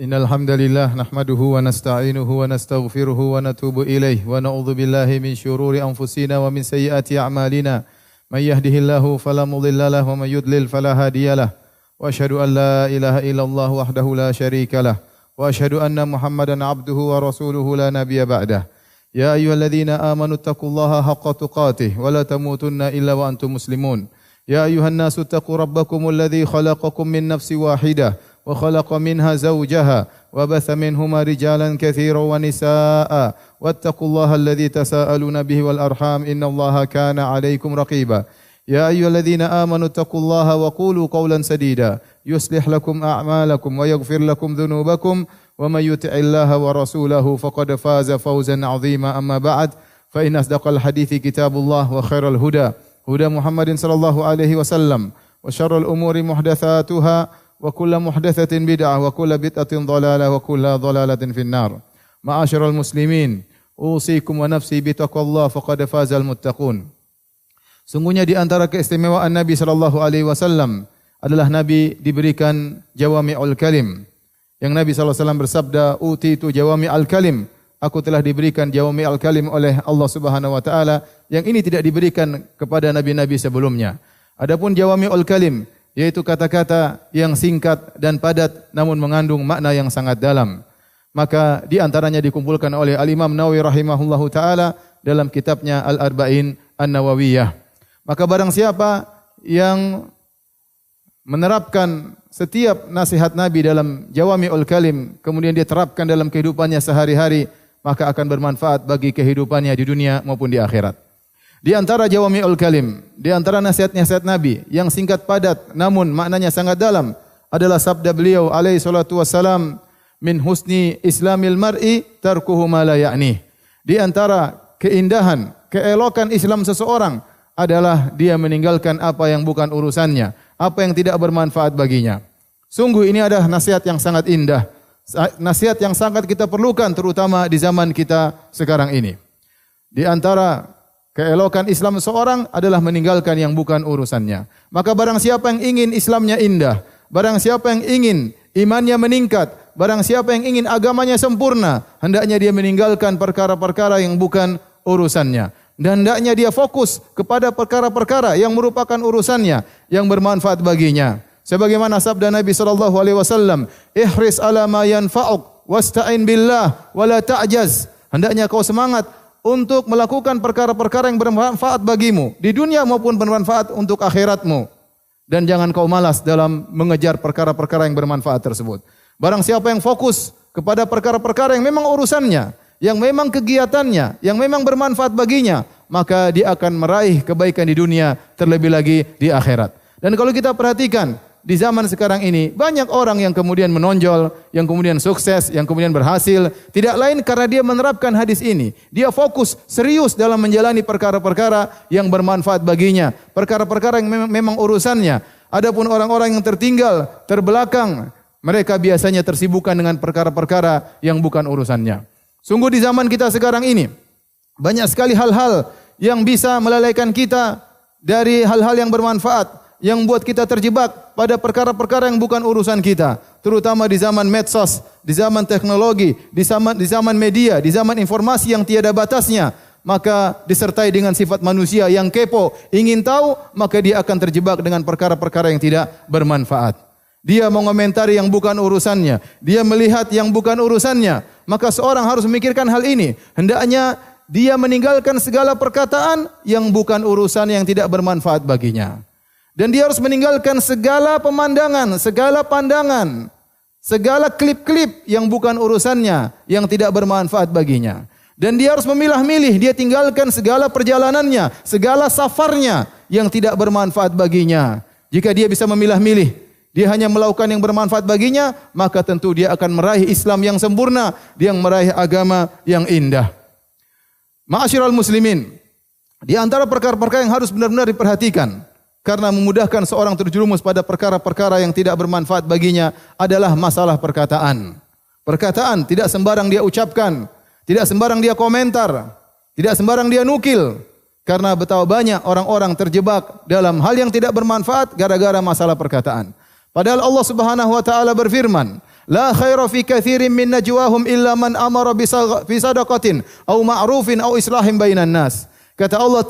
Innal hamdalillah nahmaduhu wa nasta'inuhu wa nastaghfiruhu wa natubu ilaihi wa na'udzu billahi min syururi anfusina wa min sayyiati a'malina. May yahdihillahu fala mudilla lahu wa may yudlil fala hadiyalah. Wa asyhadu an la ilaha illallah wahdahu la syarikalah wa asyhadu anna Muhammadan abduhu wa rasuluhu la nabiyya ba'dah. Ya ayyuhalladzina amanu taqullaha haqqa tuqatih wa la tamutunna illa wa antum muslimun. Ya ayyuhan nasu taqu rabbakumul ladzi khalaqakum min nafsin wahidah wa khalaqa minha zawjaha wa batha minhuma rijalan katsiran wa nisaa'a wattaqullaha alladzi tasaaluna bihi wal arham innallaha kana 'alaikum raqiba. Ya ayyuhalladzina amanu taqullaha wa qulu qawlan sadida yuslih lakum a'malakum wa yaghfir lakum dhunubakum wa may yuti'illaha wa rasulahu faqad faza fawzan 'azima amma ba'd fa in asdaqal hadithi kitabullah wa khairal huda huda Muhammadin sallallahu alaihi wasallam wa syarrul umuri muhdatsatuha wa kullu muhdatsatin bid'ah wa kullu bid'atin dhalalah wa kullu dhalalatin finnar. Ma'asyiral muslimin, usikum wa nafsi bitaqwallah faqad fazal muttaqun. Sungguhnya di antara keistimewaan Nabi sallallahu alaihi wasallam adalah Nabi diberikan jawami'ul kalim. Yang Nabi sallallahu alaihi wasallam bersabda, "Utitu jawami'al kalim." Aku telah diberikan jawami'al kalim oleh Allah Subhanahu wa taala yang ini tidak diberikan kepada nabi-nabi sebelumnya. Adapun jawami'ul kalim yaitu kata-kata yang singkat dan padat namun mengandung makna yang sangat dalam. Maka di antaranya dikumpulkan oleh Al-Imam Nawawi rahimahullahu taala dalam kitabnya Al-Arba'in An-Nawawiyah. Maka barang siapa yang menerapkan setiap nasihat Nabi dalam jawami'ul kalim kemudian dia terapkan dalam kehidupannya sehari-hari, maka akan bermanfaat bagi kehidupannya di dunia maupun di akhirat. Di antara jawami'ul kalim, di antara nasihat-nasihat Nabi yang singkat padat namun maknanya sangat dalam adalah sabda beliau alaihi salatu wassalam, min husni islamil mar'i tarkuhu ma la ya'ni. Di antara keindahan, keelokan Islam seseorang adalah dia meninggalkan apa yang bukan urusannya, apa yang tidak bermanfaat baginya. Sungguh ini adalah nasihat yang sangat indah, nasihat yang sangat kita perlukan terutama di zaman kita sekarang ini. Di antara keelokan Islam seorang adalah meninggalkan yang bukan urusannya. Maka barang siapa yang ingin Islamnya indah, barang siapa yang ingin imannya meningkat, barang siapa yang ingin agamanya sempurna, hendaknya dia meninggalkan perkara-perkara yang bukan urusannya. Dan hendaknya dia fokus kepada perkara-perkara yang merupakan urusannya, yang bermanfaat baginya. Sebagaimana sabda Nabi sallallahu alaihi wasallam, "Ihris ala ma yanfa'uk wasta'in billah wa la ta'jaz." Hendaknya kau semangat untuk melakukan perkara-perkara yang bermanfaat bagimu di dunia maupun bermanfaat untuk akhiratmu, dan jangan kau malas dalam mengejar perkara-perkara yang bermanfaat tersebut. Barang siapa yang fokus kepada perkara-perkara yang memang urusannya, yang memang kegiatannya, yang memang bermanfaat baginya, maka dia akan meraih kebaikan di dunia terlebih lagi di akhirat. Dan kalau kita perhatikan di zaman sekarang ini banyak orang yang kemudian menonjol, yang kemudian sukses, yang kemudian berhasil, tidak lain karena dia menerapkan hadis ini. Dia fokus serius dalam menjalani perkara-perkara yang bermanfaat baginya, perkara-perkara yang memang urusannya. Adapun orang-orang yang tertinggal, terbelakang, mereka biasanya tersibukkan dengan perkara-perkara yang bukan urusannya. Sungguh di zaman kita sekarang ini banyak sekali hal-hal yang bisa melalaikan kita dari hal-hal yang bermanfaat, yang buat kita terjebak pada perkara-perkara yang bukan urusan kita, terutama di zaman medsos, di zaman teknologi, di zaman media, di zaman informasi yang tiada batasnya. Maka disertai dengan sifat manusia yang kepo, ingin tahu, maka dia akan terjebak dengan perkara-perkara yang tidak bermanfaat. Dia mengomentari yang bukan urusannya, dia melihat yang bukan urusannya. Maka seorang harus memikirkan hal ini. Hendaknya dia meninggalkan segala perkataan yang bukan urusan, yang tidak bermanfaat baginya. Dan dia harus meninggalkan segala pemandangan, segala pandangan, segala klip-klip yang bukan urusannya, yang tidak bermanfaat baginya. Dan dia harus memilah-milih, dia tinggalkan segala perjalanannya, segala safarnya yang tidak bermanfaat baginya. Jika dia bisa memilah-milih, dia hanya melakukan yang bermanfaat baginya, maka tentu dia akan meraih Islam yang sempurna, dia meraih agama yang indah. Ma'asyiral muslimin, di antara perkara-perkara yang harus benar-benar diperhatikan karena memudahkan seorang terjerumus pada perkara-perkara yang tidak bermanfaat baginya adalah masalah perkataan. Perkataan tidak sembarang dia ucapkan, tidak sembarang dia komentar, tidak sembarang dia nukil. Karena betapa banyak orang-orang terjebak dalam hal yang tidak bermanfaat gara-gara masalah perkataan. Padahal Allah Subhanahu wa taala berfirman, La khaira fi katsirin min najwahum illa man amara bi sadaqatin aw ma'rufin aw islahin bainan nas. Kata Allah,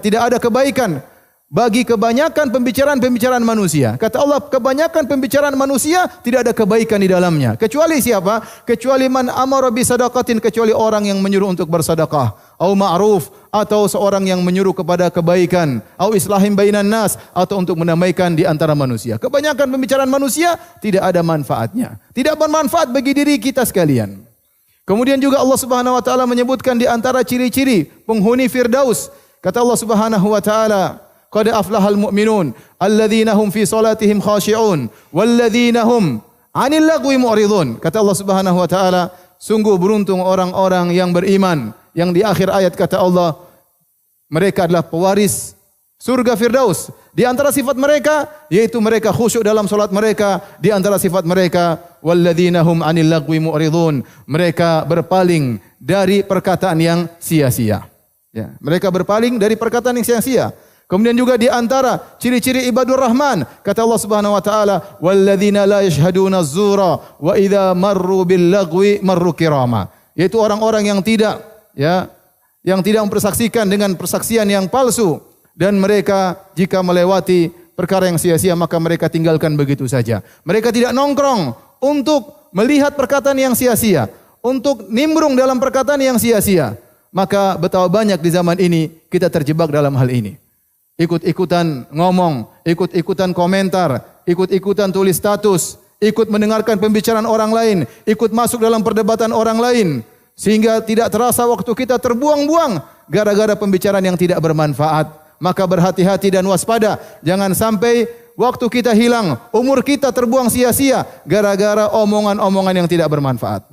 tidak ada kebaikan bagi kebanyakan pembicaraan manusia. Kata Allah, kebanyakan pembicaraan manusia tidak ada kebaikan di dalamnya. Kecuali siapa? Kecuali man amara bi sadaqatin, kecuali orang yang menyuruh untuk bersedekah, au ma'ruf, atau seorang yang menyuruh kepada kebaikan, au islahim bainan nas, atau untuk mendamaikan di antara manusia. Kebanyakan pembicaraan manusia tidak ada manfaatnya. Tidak bermanfaat bagi diri kita sekalian. Kemudian juga Allah Subhanahu wa taala menyebutkan di antara ciri-ciri penghuni Firdaus. Kata Allah Subhanahu wa taala, qad aflahal mu'minun alladzina hum fi salatihim khashi'un walladzina hum 'anil lagwi mu'ridun. Kata Allah Subhanahu wa taala, sungguh beruntung orang-orang yang beriman, yang di akhir ayat kata Allah, mereka adalah pewaris surga Firdaus. Di antara sifat mereka yaitu mereka khusyuk dalam salat mereka. Di antara sifat mereka, walladzina hum 'anil lagwi mu'ridun, mereka berpaling dari perkataan yang sia-sia. Ya, mereka berpaling dari perkataan yang sia-sia. Kemudian juga di antara ciri-ciri ibadur rahman, kata Allah Subhanahu wa taala, walladzina la yashhaduna az-zura wa idza marru bil lagwi marru kirama. Yaitu orang-orang yang tidak mempersaksikan dengan persaksian yang palsu, dan mereka jika melewati perkara yang sia-sia maka mereka tinggalkan begitu saja. Mereka tidak nongkrong untuk melihat perkataan yang sia-sia, untuk nimbrung dalam perkataan yang sia-sia. Maka betapa banyak di zaman ini kita terjebak dalam hal ini. Ikut-ikutan ngomong, ikut-ikutan komentar, ikut-ikutan tulis status, ikut mendengarkan pembicaraan orang lain, ikut masuk dalam perdebatan orang lain, sehingga tidak terasa waktu kita terbuang-buang gara-gara pembicaraan yang tidak bermanfaat. Maka berhati-hati dan waspada, jangan sampai waktu kita hilang, umur kita terbuang sia-sia gara-gara omongan-omongan yang tidak bermanfaat.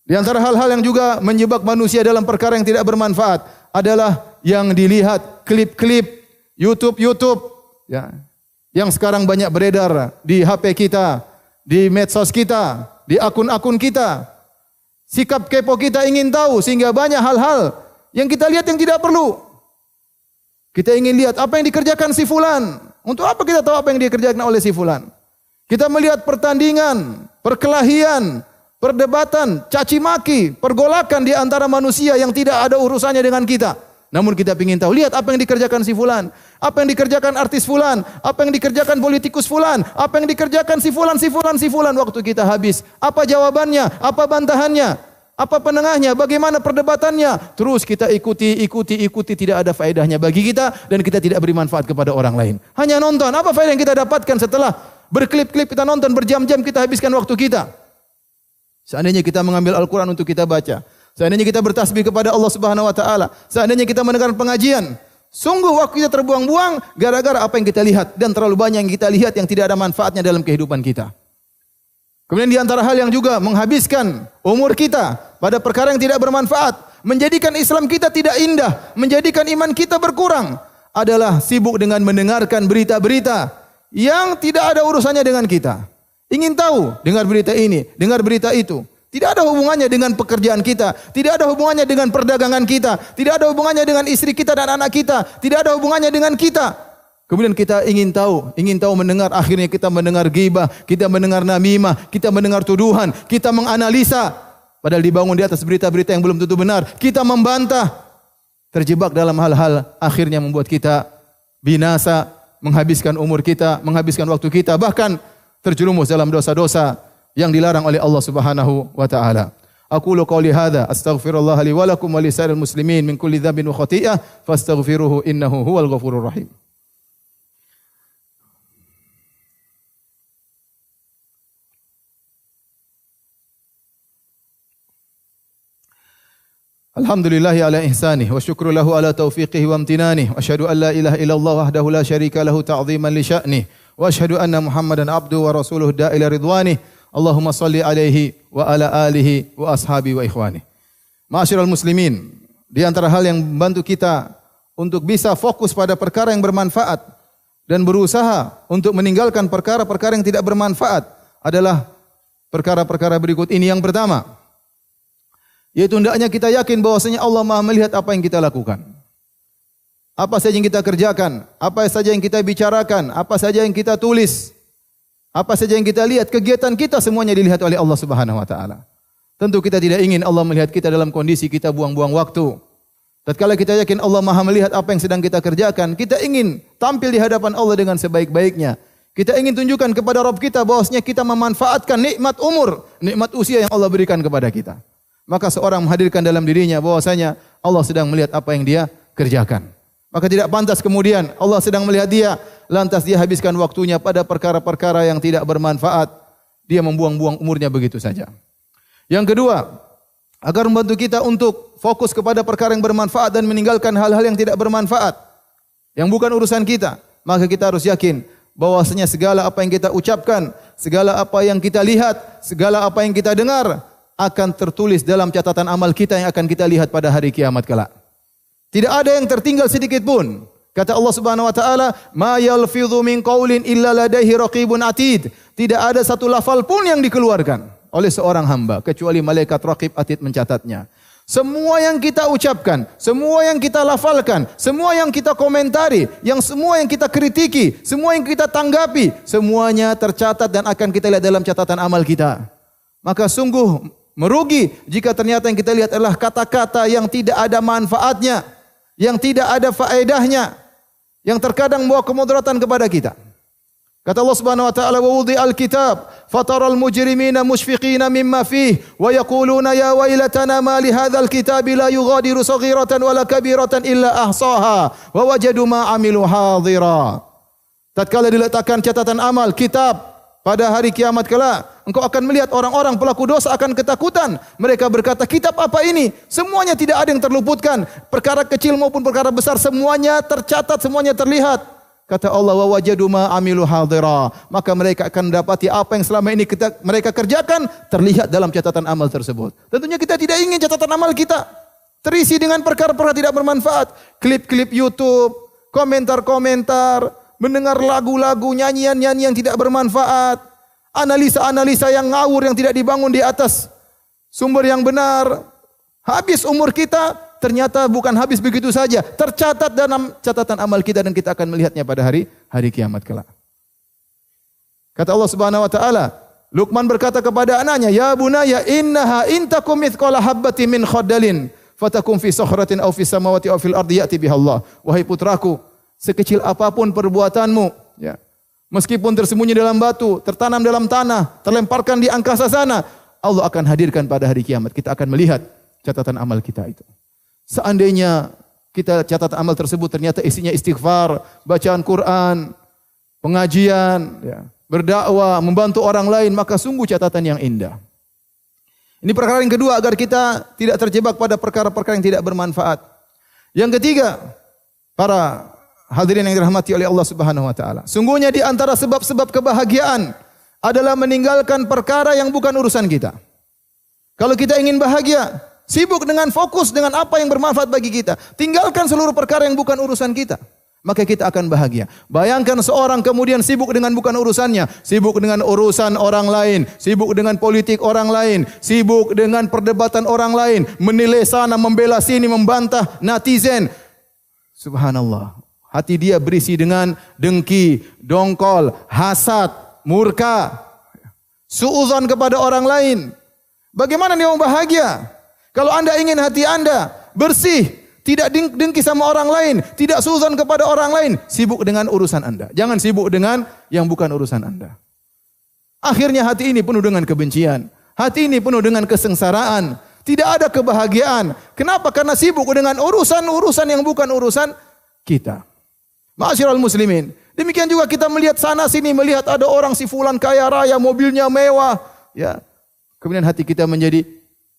Di antara hal-hal yang juga menjebak manusia dalam perkara yang tidak bermanfaat adalah yang dilihat klip-klip YouTube, ya, yang sekarang banyak beredar di HP kita, di medsos kita, di akun-akun kita. Sikap kepo kita ingin tahu sehingga banyak hal-hal yang kita lihat yang tidak perlu. Kita ingin lihat apa yang dikerjakan si fulan. Untuk apa kita tahu apa yang dikerjakan oleh si fulan? Kita melihat pertandingan, perkelahian, perdebatan, caci maki, pergolakan di antara manusia yang tidak ada urusannya dengan kita. Namun kita ingin tahu, lihat apa yang dikerjakan si fulan, apa yang dikerjakan artis fulan, apa yang dikerjakan politikus fulan, apa yang dikerjakan si fulan. Waktu kita habis. Apa jawabannya? Apa bantahannya? Apa penengahnya? Bagaimana perdebatannya? Terus kita ikuti, tidak ada faedahnya bagi kita dan kita tidak beri manfaat kepada orang lain. Hanya nonton. Apa faedah yang kita dapatkan setelah berklip-klip kita nonton, berjam-jam kita habiskan waktu kita? Seandainya kita mengambil Al-Quran untuk kita baca, seandainya kita bertasbih kepada Allah Subhanahu wa taala, seandainya kita mendengar pengajian, sungguh waktu kita terbuang-buang gara-gara apa yang kita lihat, dan terlalu banyak yang kita lihat yang tidak ada manfaatnya dalam kehidupan kita. Kemudian di antara hal yang juga menghabiskan umur kita pada perkara yang tidak bermanfaat, menjadikan Islam kita tidak indah, menjadikan iman kita berkurang, adalah sibuk dengan mendengarkan berita-berita yang tidak ada urusannya dengan kita. Ingin tahu, dengar berita ini, dengar berita itu. Tidak ada hubungannya dengan pekerjaan kita, tidak ada hubungannya dengan perdagangan kita, tidak ada hubungannya dengan istri kita dan anak kita, tidak ada hubungannya dengan kita. Kemudian kita ingin tahu mendengar, akhirnya kita mendengar ghibah, kita mendengar namimah, kita mendengar tuduhan, kita menganalisa, padahal dibangun di atas berita-berita yang belum tentu benar, kita membantah, terjebak dalam hal-hal akhirnya membuat kita binasa, menghabiskan umur kita, menghabiskan waktu kita, bahkan terjerumus dalam dosa-dosa yang dilarang oleh Allah Subhanahu wa taala. Aqulu qouli hadza astaghfirullah li wa lakum wa lisa'iril muslimin min kulli dhanbin wa khati'ah fastaghfiruhu innahu huwal ghafurur rahim. Alhamdulillahi ala ihsanih wa syukru lahu ala taufiqihi wa amtinanih wa asyhadu an la ilaha illallah wahdahu la syarika lahu ta'ziman li sya'nih wa asyhadu anna Muhammadan abduhu wa rasuluhu da'ila ridwanih. Allahumma salli alaihi wa ala alihi wa ashabi wa ikhwani. Ma'asyiral muslimin, di antara hal yang membantu kita untuk bisa fokus pada perkara yang bermanfaat dan berusaha untuk meninggalkan perkara-perkara yang tidak bermanfaat adalah perkara-perkara berikut ini. Yang pertama, yaitu hendaknya kita yakin bahwasanya Allah Maha melihat apa yang kita lakukan. Apa saja yang kita kerjakan, apa saja yang kita bicarakan, apa saja yang kita tulis. Apa saja yang kita lihat, kegiatan kita semuanya dilihat oleh Allah Subhanahu wa taala. Tentu kita tidak ingin Allah melihat kita dalam kondisi kita buang-buang waktu. Tatkala kita yakin Allah Maha melihat apa yang sedang kita kerjakan, kita ingin tampil di hadapan Allah dengan sebaik-baiknya. Kita ingin tunjukkan kepada Rabb kita bahwasanya kita memanfaatkan nikmat umur, nikmat usia yang Allah berikan kepada kita. Maka seorang menghadirkan dalam dirinya bahwasanya Allah sedang melihat apa yang dia kerjakan. Maka tidak pantas kemudian Allah sedang melihat dia, lantas dia habiskan waktunya pada perkara-perkara yang tidak bermanfaat. Dia membuang-buang umurnya begitu saja. Yang kedua, agar membantu kita untuk fokus kepada perkara yang bermanfaat dan meninggalkan hal-hal yang tidak bermanfaat, yang bukan urusan kita, maka kita harus yakin bahwasanya segala apa yang kita ucapkan, segala apa yang kita lihat, segala apa yang kita dengar akan tertulis dalam catatan amal kita yang akan kita lihat pada hari kiamat kelak. Tidak ada yang tertinggal sedikit pun. Kata Allah Subhanahu wa taala, "Ma yalfidhu min qaulin illa ladaihi raqibun atid." Tidak ada satu lafal pun yang dikeluarkan oleh seorang hamba kecuali malaikat raqib atid mencatatnya. Semua yang kita ucapkan, semua yang kita lafalkan, semua yang kita komentari, semua yang kita kritiki, semua yang kita tanggapi, semuanya tercatat dan akan kita lihat dalam catatan amal kita. Maka sungguh merugi jika ternyata yang kita lihat adalah kata-kata yang tidak ada manfaatnya, yang tidak ada faedahnya, yang terkadang membawa kemudaratan kepada kita. Kata Allah Subhanahu wa taala, "Wa wudi'al kitab, fataral mujrimina mushfiqina mimma fihi, wa yaquluna ya wailatana ma li hadzal kitabi la yughadiru saghiratan wala kabiratan illa ahsaha, wa wajadu ma 'amilu hadira." Tatkala diletakkan catatan amal kitab pada hari kiamat kelak, engkau akan melihat orang-orang pelaku dosa akan ketakutan. Mereka berkata, kitab apa ini? Semuanya tidak ada yang terluputkan. Perkara kecil maupun perkara besar semuanya tercatat, semuanya terlihat. Kata Allah, wa wajadu ma amilu hadira. Maka mereka akan mendapati apa yang selama ini mereka kerjakan terlihat dalam catatan amal tersebut. Tentunya kita tidak ingin catatan amal kita terisi dengan perkara-perkara tidak bermanfaat. Klip-klip YouTube, komentar-komentar, mendengar lagu-lagu, nyanyian-nyanyian yang tidak bermanfaat, analisa-analisa yang ngawur yang tidak dibangun di atas sumber yang benar. Habis umur kita, ternyata bukan habis begitu saja, tercatat dalam catatan amal kita dan kita akan melihatnya pada hari kiamat kelak. Kata Allah Subhanahu wa taala, Luqman berkata kepada anaknya, "Ya bunayya innaha in takum mithqala habbatin min khardalin fatakum fi sakhratin aw fi samawati aw fil ardi ya'ti biha Allah." Wahai putraku, sekecil apapun perbuatanmu, ya, meskipun tersembunyi dalam batu, tertanam dalam tanah, terlemparkan di angkasa sana, Allah akan hadirkan pada hari kiamat. Kita akan melihat catatan amal kita itu. Seandainya kita catatan amal tersebut ternyata isinya istighfar, bacaan Quran, pengajian, ya, berdakwah, membantu orang lain, maka sungguh catatan yang indah. Ini perkara yang kedua agar kita tidak terjebak pada perkara-perkara yang tidak bermanfaat. Yang ketiga, para hadirin yang dirahmati oleh Allah Subhanahu wa taala, sungguhnya di antara sebab-sebab kebahagiaan adalah meninggalkan perkara yang bukan urusan kita. Kalau kita ingin bahagia, sibuk dengan fokus dengan apa yang bermanfaat bagi kita. Tinggalkan seluruh perkara yang bukan urusan kita. Maka kita akan bahagia. Bayangkan seorang kemudian sibuk dengan bukan urusannya. Sibuk dengan urusan orang lain. Sibuk dengan politik orang lain. Sibuk dengan perdebatan orang lain. Menilai sana, membela sini, membantah netizen. Subhanallah. Hati dia berisi dengan dengki, dongkol, hasad, murka. Suudzon kepada orang lain. Bagaimana dia mau bahagia? Kalau Anda ingin hati Anda bersih, tidak dengki sama orang lain, tidak suudzon kepada orang lain, sibuk dengan urusan Anda. Jangan sibuk dengan yang bukan urusan Anda. Akhirnya hati ini penuh dengan kebencian. Hati ini penuh dengan kesengsaraan. Tidak ada kebahagiaan. Kenapa? Karena sibuk dengan urusan-urusan yang bukan urusan kita. Ma'asyiral muslimin. Demikian juga kita melihat sana sini, melihat ada orang si fulan kaya raya, mobilnya mewah. Ya. Kemudian hati kita menjadi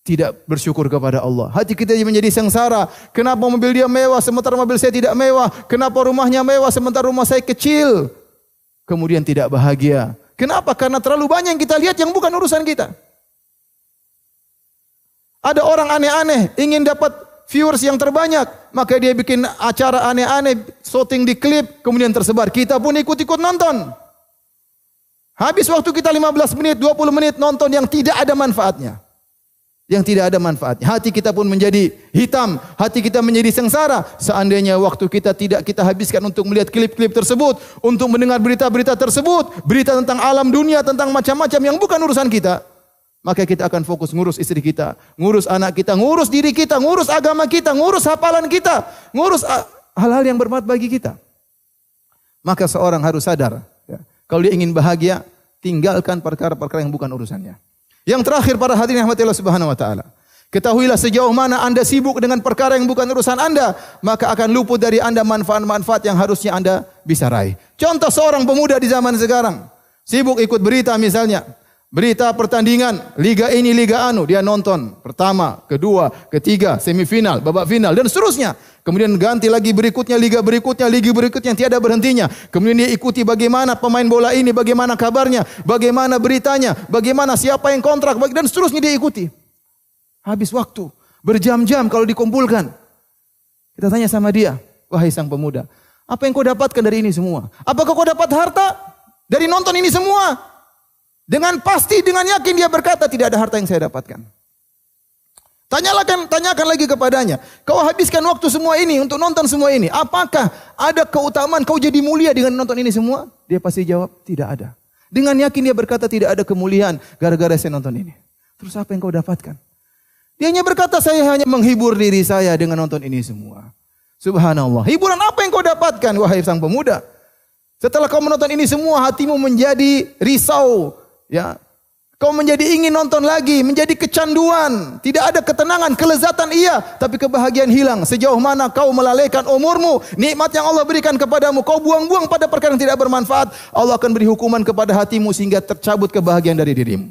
tidak bersyukur kepada Allah. Hati kita menjadi sengsara. Kenapa mobil dia mewah sementara mobil saya tidak mewah? Kenapa rumahnya mewah sementara rumah saya kecil? Kemudian tidak bahagia. Kenapa? Karena terlalu banyak yang kita lihat yang bukan urusan kita. Ada orang aneh-aneh ingin dapat viewers yang terbanyak, maka dia bikin acara aneh-aneh, syuting di klip, kemudian tersebar. Kita pun ikut-ikut nonton. Habis waktu kita 15 menit, 20 menit nonton yang tidak ada manfaatnya. yang tidak ada manfaatnya. Hati kita pun menjadi hitam, hati kita menjadi sengsara. Seandainya waktu kita tidak kita habiskan untuk melihat klip-klip tersebut, untuk mendengar berita-berita tersebut, berita tentang alam dunia, tentang macam-macam yang bukan urusan kita, maka kita akan fokus ngurus istri kita, ngurus anak kita, ngurus diri kita, ngurus agama kita, ngurus hafalan kita, ngurus hal-hal yang bermanfaat bagi kita. Maka seorang harus sadar, ya, kalau dia ingin bahagia, tinggalkan perkara-perkara yang bukan urusannya. Yang terakhir para hadirin yang dirahmati Allah Subhanahu wa taala. Ketahuilah sejauh mana Anda sibuk dengan perkara yang bukan urusan Anda, maka akan luput dari Anda manfaat-manfaat yang harusnya Anda bisa raih. Contoh seorang pemuda di zaman sekarang, sibuk ikut berita misalnya. Berita pertandingan, liga ini, liga anu, dia nonton pertama, kedua, ketiga, semifinal, babak final dan seterusnya. Kemudian ganti lagi berikutnya, liga berikutnya tiada berhentinya. Kemudian dia ikuti bagaimana pemain bola ini, bagaimana kabarnya, bagaimana beritanya, bagaimana siapa yang kontrak, dan seterusnya dia ikuti. Habis waktu, berjam-jam kalau dikumpulkan. Kita tanya sama dia, wahai sang pemuda, apa yang kau dapatkan dari ini semua? Apakah kau dapat harta dari nonton ini semua? Dengan pasti, dengan yakin dia berkata, tidak ada harta yang saya dapatkan. Tanyakan lagi kepadanya, kau habiskan waktu semua ini untuk nonton semua ini, apakah ada keutamaan kau jadi mulia dengan nonton ini semua? Dia pasti jawab, tidak ada. Dengan yakin dia berkata, tidak ada kemuliaan gara-gara saya nonton ini. Terus apa yang kau dapatkan? Dia hanya berkata, saya hanya menghibur diri saya dengan nonton ini semua. Subhanallah. Hiburan apa yang kau dapatkan, wahai sang pemuda? Setelah kau menonton ini semua, hatimu menjadi risau. Ya, kau menjadi ingin nonton lagi, menjadi kecanduan, tidak ada ketenangan, kelezatan iya, tapi kebahagiaan hilang. Sejauh mana kau melalaikan umurmu, nikmat yang Allah berikan kepadamu, kau buang-buang pada perkara yang tidak bermanfaat, Allah akan beri hukuman kepada hatimu sehingga tercabut kebahagiaan dari dirimu.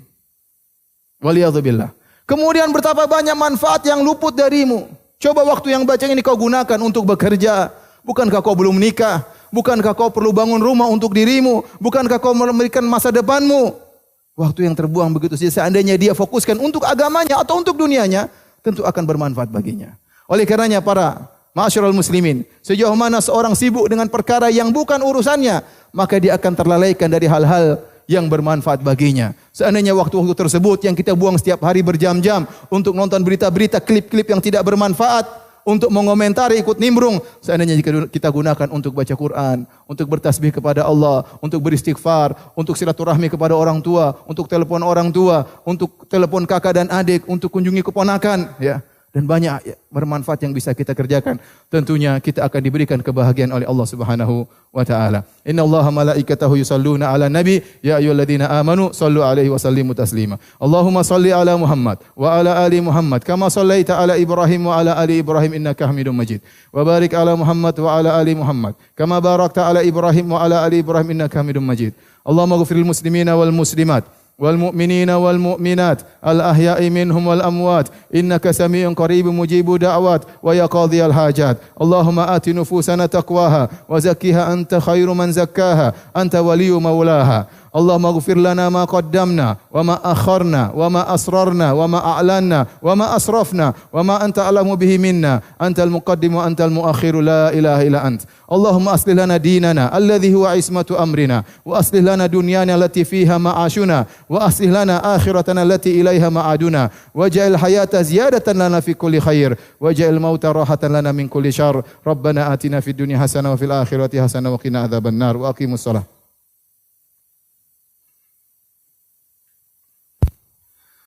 Waliyadzubillah. Kemudian betapa banyak manfaat yang luput darimu. Coba waktu yang baca ini kau gunakan untuk bekerja. Bukankah kau belum menikah? Bukankah kau perlu bangun rumah untuk dirimu? Bukankah kau memberikan masa depanmu? Waktu yang terbuang begitu saja, seandainya dia fokuskan untuk agamanya atau untuk dunianya, tentu akan bermanfaat baginya. Oleh karenanya para ma'asyiral muslimin, sejauh mana seorang sibuk dengan perkara yang bukan urusannya, maka dia akan terlalaikan dari hal-hal yang bermanfaat baginya. Seandainya waktu-waktu tersebut yang kita buang setiap hari berjam-jam untuk nonton berita-berita, klip-klip yang tidak bermanfaat, untuk mengomentari, ikut nimbrung, seandainya jika kita gunakan untuk baca Quran, untuk bertasbih kepada Allah, untuk beristighfar, untuk silaturahmi kepada orang tua, untuk telepon orang tua, untuk telepon kakak dan adik, untuk kunjungi keponakan, ya. Dan banyak bermanfaat yang bisa kita kerjakan. Tentunya kita akan diberikan kebahagiaan oleh Allah Subhanahu wa taala. Innallaha malaikatahu yusalluna 'alan nabi ya ayyuhalladzina amanu sallu 'alaihi wa sallimu taslima. Allahumma salli 'ala Muhammad wa 'ala ali Muhammad kama shallaita 'ala Ibrahim wa 'ala ali Ibrahim innaka Hamidum Majid. Wa barik 'ala Muhammad wa 'ala ali Muhammad kama barakta 'ala Ibrahim wa 'ala ali Ibrahim innaka Hamidum Majid. Allahumma ighfiril muslimina wal muslimat والمؤمنين والمؤمنات الأحياء منهم والأموات إنك سميع قريب مجيب دعوات ويا قاضي الحاجات اللهم آت نفوسنا تقواها وزكها أنت خير من زكاها أنت ولي مولاها اللهم اغفر لنا ما قدمنا وما أخرنا وما أسررنا وما أعلنا وما أسرفنا وما أنت أعلم به منا أنت المقدم وأنت المؤخر لا إله إلا أنت اللهم أصلح لنا ديننا الذي هو عصمة أمرنا وأصلح لنا دنيانا التي فيها معاشنا وأصلح لنا آخرتنا التي إليها معادنا واجعل الحياة زيادة لنا في كل خير واجعل الموت راحة لنا من كل شر ربنا آتنا في الدنيا حسنة وفي الآخرة حسنة وقنا عذاب النار وأقيموا الصلاة